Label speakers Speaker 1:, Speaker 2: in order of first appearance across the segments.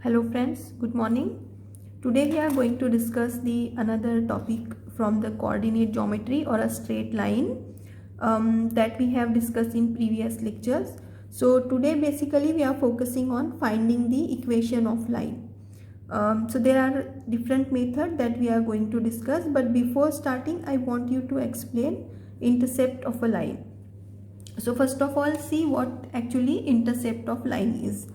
Speaker 1: Hello friends, good morning. Today we are going to discuss the another topic from the coordinate geometry or a straight line that we have discussed in previous lectures. So today basically we are focusing on finding the equation of line. So there are different methods that we are going to discuss, but before starting I want you to explain intercept of a line. So first of all, see what actually intercept of line is.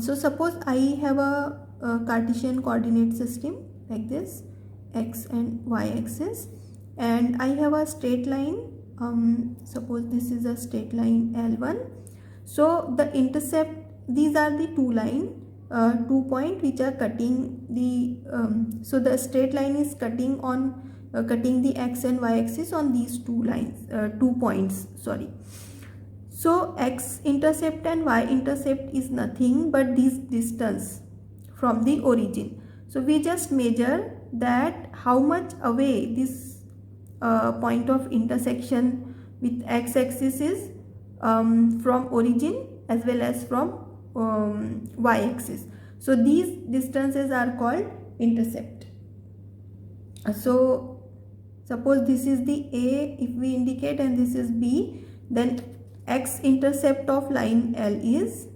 Speaker 1: So suppose I have a Cartesian coordinate system like this, x and y axis, and I have a straight line. Suppose this is a straight line L1. So the intercept, these are the two line, 2 point which are cutting the so the straight line is cutting on cutting the x and y axis on these two lines, 2 points, sorry. So x intercept and y intercept is nothing but this distance from the origin. So we just measure that how much away this point of intersection with x axis is from origin as well as from y axis. So these distances are called intercept. So suppose this is the A, if we indicate, and this is B, then x intercept of line L is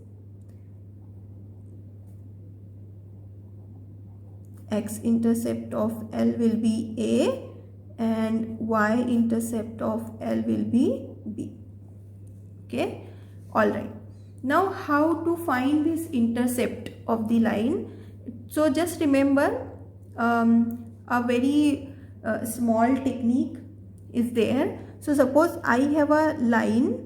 Speaker 1: x intercept of L will be A and y intercept of L will be B. Okay, all right. Now how to find this intercept of the line? So just remember a very small technique is there. So suppose I have a line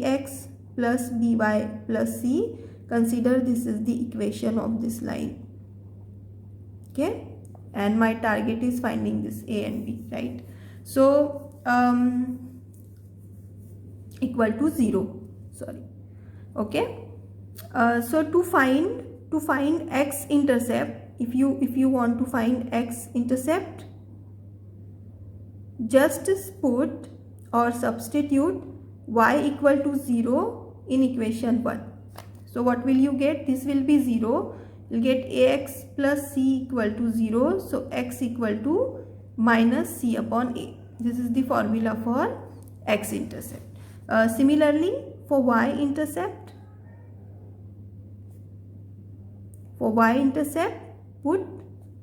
Speaker 1: ax plus by plus c. Consider this is the equation of this line. Okay, and my target is finding this a and b, right? So equal to 0, sorry. Okay, so to find x intercept, if you want to find x intercept, just put or substitute y equal to 0 in equation 1. So what will you get? This will be 0. You will get ax plus c equal to 0. So x equal to minus c upon a. This is the formula for x intercept. Similarly, for y intercept, put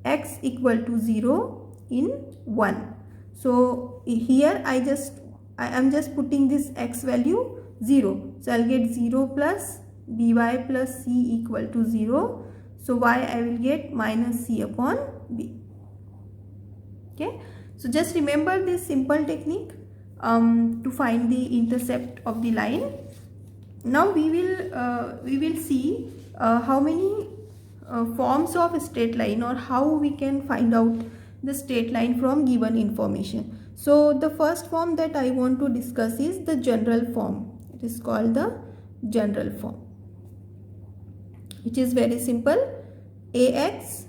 Speaker 1: x equal to 0 in 1. So here I am just putting this x value 0. So I'll get 0 plus by plus c equal to 0. So y I will get minus c upon b. Okay. So just remember this simple technique to find the intercept of the line. Now we will see how many forms of a straight line, or how we can find out the straight line from given information. So the first form that I want to discuss is the general form. It is called the general form, which is very simple. Ax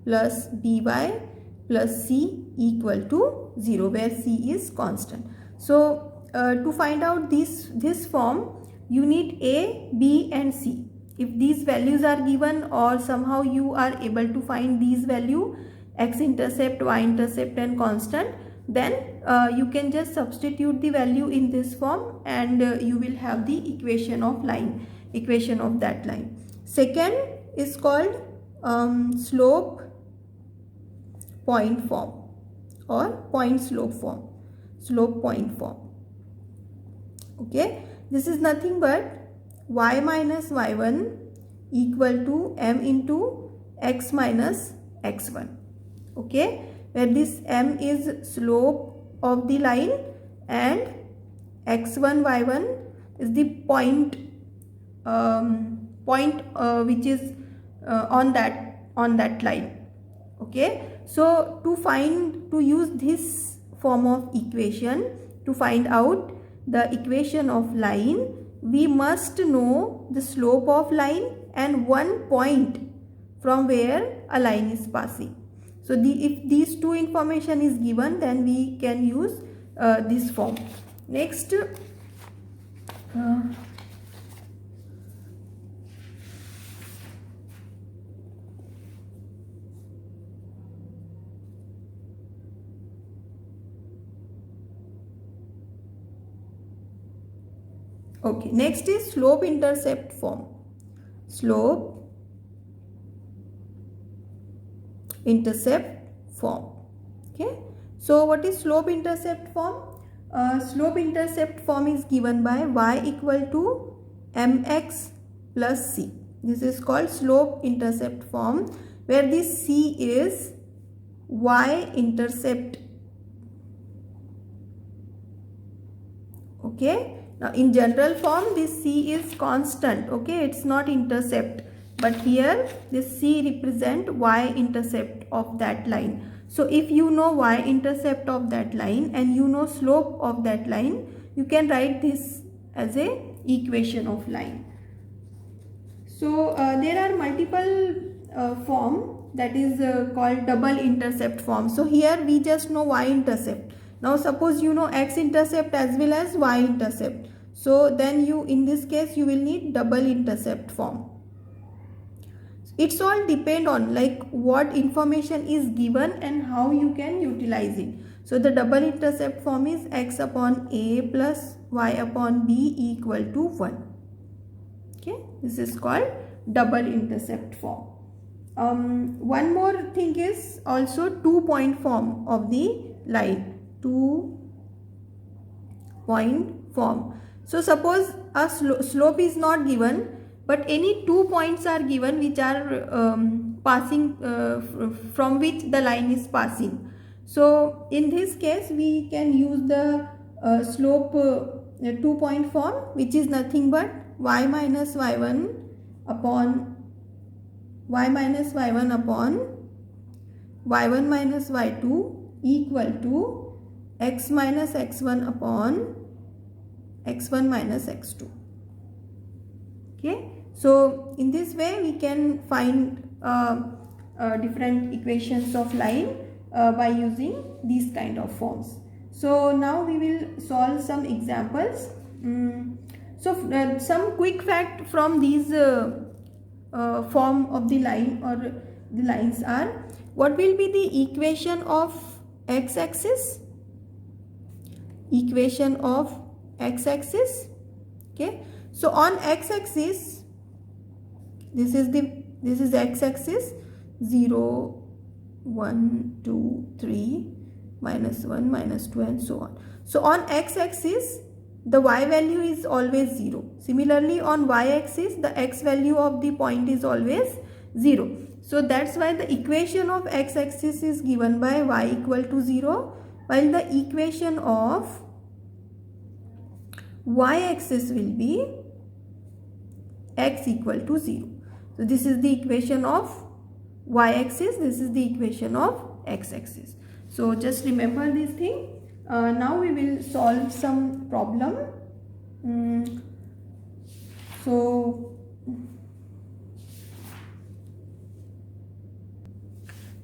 Speaker 1: plus by plus c equal to 0, where c is constant. So to find out this form, you need a, b and c. If these values are given, or somehow you are able to find these value, x intercept, y intercept and constant, then you can just substitute the value in this form, and you will have the equation of that line. Second is called slope point form, or point slope form, slope point form. Okay, this is nothing but y minus y1 equal to m into x minus x1. Okay, where this m is slope of the line and x1 y1 is the point which is on that line. Okay, so to use this form of equation to find out the equation of line, we must know the slope of line and one point from where a line is passing. So if these two information is given, then we can use this form. Next, Okay, next is slope intercept form. Slope intercept form. Okay, so what is slope intercept form? Slope intercept form is given by y equal to mx plus c. This is called slope intercept form, where this c is y intercept. Okay, now in general form this c is constant. Okay, it's not intercept, but here this c represent y intercept of that line. So if you know y intercept of that line and you know slope of that line, you can write this as a equation of line. So there are multiple form, that is called double intercept form. So here we just know y intercept. Now suppose you know x intercept as well as y intercept. So then you, in this case, you will need double intercept form. It's all depend on like what information is given and how you can utilize it. So the double intercept form is x upon a plus y upon b equal to 1. Okay, this is called double intercept form. One more thing is also 2-point form of the line. 2-point form. So suppose a slope is not given, but any 2 points are given which are passing from which the line is passing. So in this case we can use the slope 2-point form, which is nothing but y minus y1 upon y1 minus y2 equal to x minus x1 upon x1 minus x2. Okay, so in this way we can find different equations of line by using these kind of forms. So now we will solve some examples. So some quick fact from these form of the line or the lines are: what will be the equation of x-axis? Equation of x-axis. Okay, so on x-axis, this is x-axis 0, 1, 2, 3, minus 1, minus 2, and so on. So on x-axis the y value is always 0. Similarly on y-axis the x value of the point is always 0. So that's why the equation of x-axis is given by y equal to 0, while the equation of y-axis will be x equal to 0. So this is the equation of y-axis, this is the equation of x-axis. So just remember this thing. Now we will solve some problem.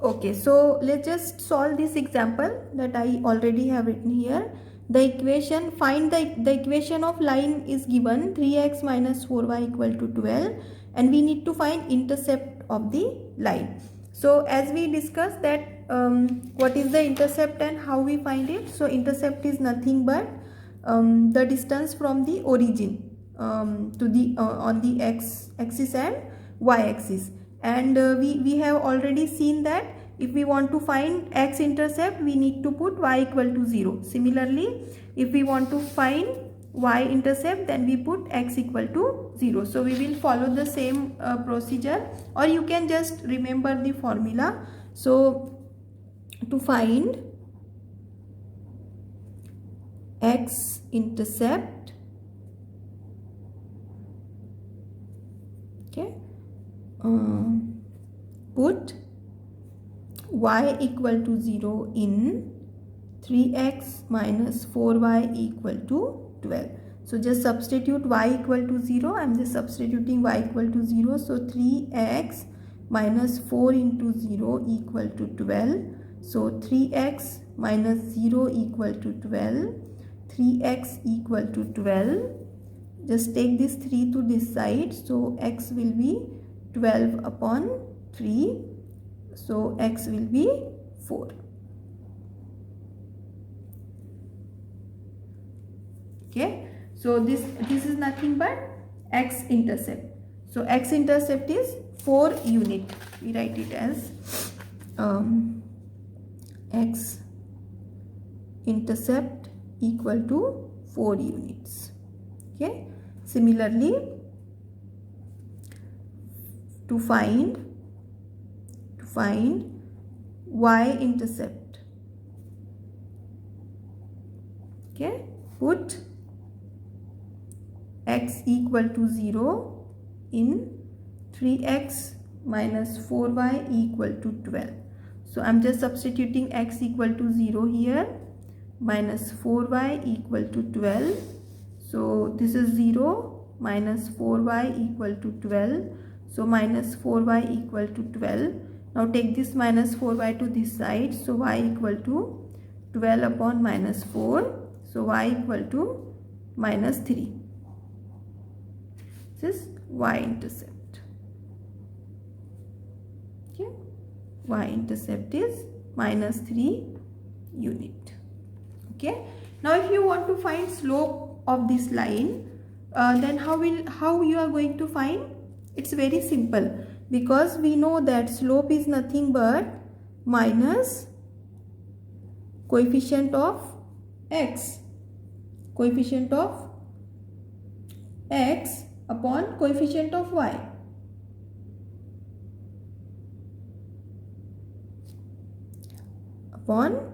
Speaker 1: Okay, so let's just solve this example that I already have written here. The equation, find the equation of line is given 3x minus 4y equal to 12, and we need to find intercept of the line. So as we discussed that what is the intercept and how we find it. So intercept is nothing but the distance from the origin to the on the x-axis and y-axis, and we have already seen that if we want to find x-intercept we need to put y equal to 0. Similarly, if we want to find y-intercept then we put x equal to 0. So we will follow the same procedure, or you can just remember the formula. So to find x-intercept, okay, put y equal to 0 in 3x minus 4y equal to 12. So just substitute y equal to 0. I am just substituting y equal to 0. So 3x minus 4 into 0 equal to 12. So 3x minus 0 equal to 12. 3x equal to 12. Just take this 3 to this side. So x will be 12 upon 3. So x will be 4. Okay. So this is nothing but x-intercept. So x-intercept is 4 unit. We write it as x-intercept equal to 4 units. Okay. Similarly, to find y-intercept, okay, put x equal to 0 in 3x minus 4y equal to 12. So I'm just substituting x equal to 0 here, minus 4y equal to 12. So this is 0 minus 4y equal to 12. So minus 4y equal to 12. Now take this minus 4y to this side. So y equal to 12 upon minus 4. So y equal to minus 3. This is y-intercept. Okay. Y-intercept is minus 3 unit. Okay. Now if you want to find slope of this line, then how you are going to find? It's very simple, because we know that slope is nothing but minus coefficient of x upon coefficient of y. Upon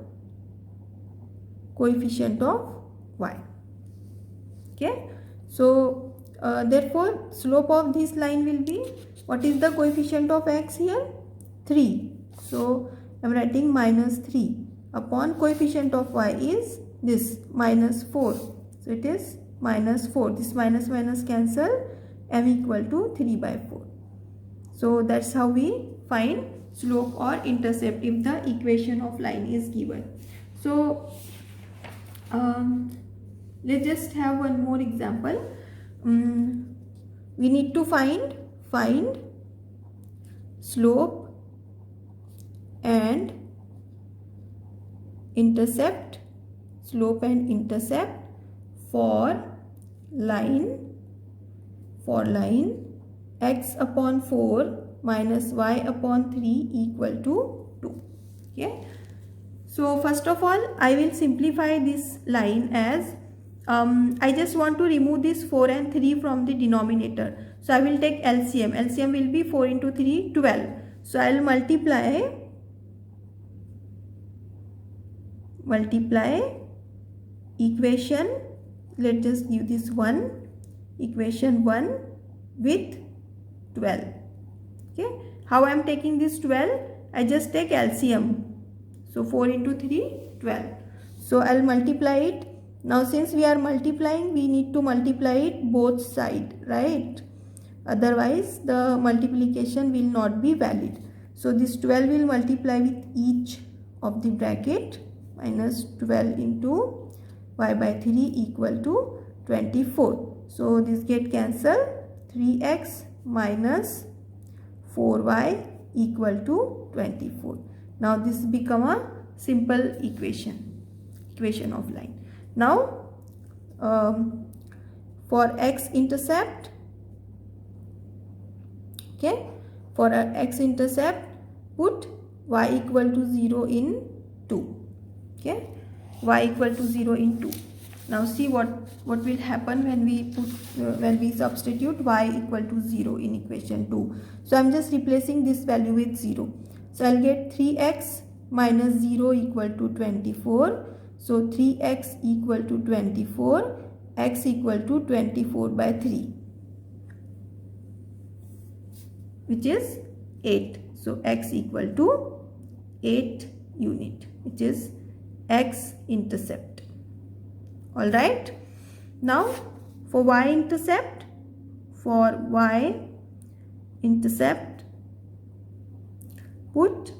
Speaker 1: coefficient of y. Okay. So therefore slope of this line will be, what is the coefficient of x here? 3. So I am writing minus 3 upon coefficient of y is this minus 4. So it is minus 4. This minus minus cancel, m equal to 3 by 4. So that's how we find slope or intercept if the equation of line is given. So let's just have one more example. We need to find slope and intercept, for line x upon 4 minus y upon 3 equal to 2. Okay. So first of all, I will simplify this line as I just want to remove this 4 and 3 from the denominator. So I will take LCM. LCM will be 4 into 3, 12. So I will multiply equation, let's just give this 1, equation 1 with 12. Okay. How I am taking this 12? I just take LCM. So 4 into 3, 12. So I will multiply it. Now since we are multiplying, we need to multiply it both sides, right? Otherwise the multiplication will not be valid. So this 12 will multiply with each of the bracket, minus 12 into y by 3 equal to 24. So this get cancelled. 3x minus 4y equal to 24. Now this become a simple equation of line. Now for x-intercept, okay, for our x-intercept, put y equal to 0 in 2. Okay, y equal to 0 in 2. Now see what will happen when we put when we substitute y equal to 0 in equation 2. So I am just replacing this value with 0. So I will get 3x minus 0 equal to 24. So 3x equal to 24, x equal to 24 by 3, which is 8. So x equal to 8 unit, which is x-intercept. Alright. Now for y-intercept, put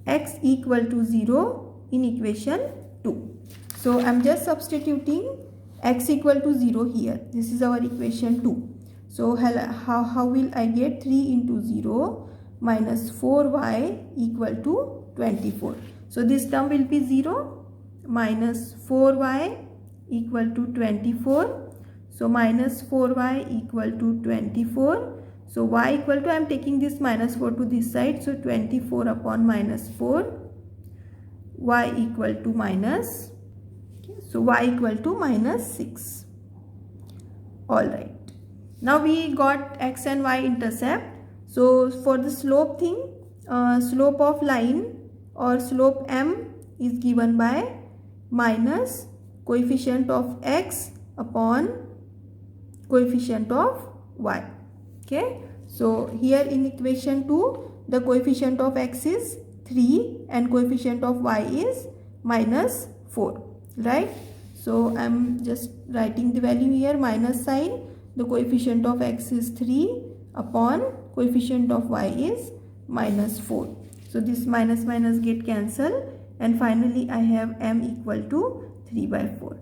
Speaker 1: x equal to 0 in equation 2. So I am just substituting x equal to 0 here. This is our equation 2. So how will I get 3 into 0 minus 4y equal to 24. So this term will be 0 minus 4y equal to 24. So minus 4y equal to 24. So y equal to, I am taking this minus 4 to this side. So 24 upon minus 4. Y equal to minus. So y equal to minus 6. Alright. Now we got x and y intercept. So for the slope thing, slope of line or slope m is given by minus coefficient of x upon coefficient of y. Okay. So here in equation 2, the coefficient of x is 3 and coefficient of y is minus 4. Right. So I am just writing the value here, minus sign. The coefficient of x is 3 upon coefficient of y is minus 4. So this minus minus get cancelled, and finally I have m equal to 3 by 4.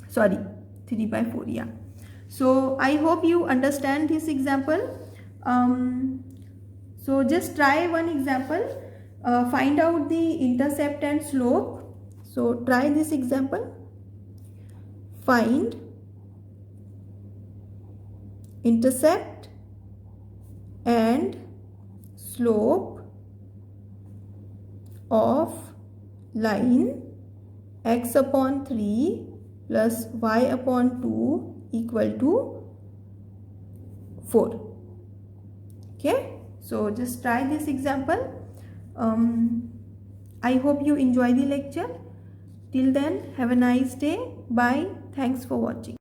Speaker 1: Sorry, 3 by 4, yeah. So I hope you understand this example. So just try one example. Find out the intercept and slope. So try this example. Find intercept and slope of line x upon 3 plus y upon 2 equal to 4. Okay, so just try this example. I hope you enjoy the lecture. Till then, have a nice day. Bye. Thanks for watching.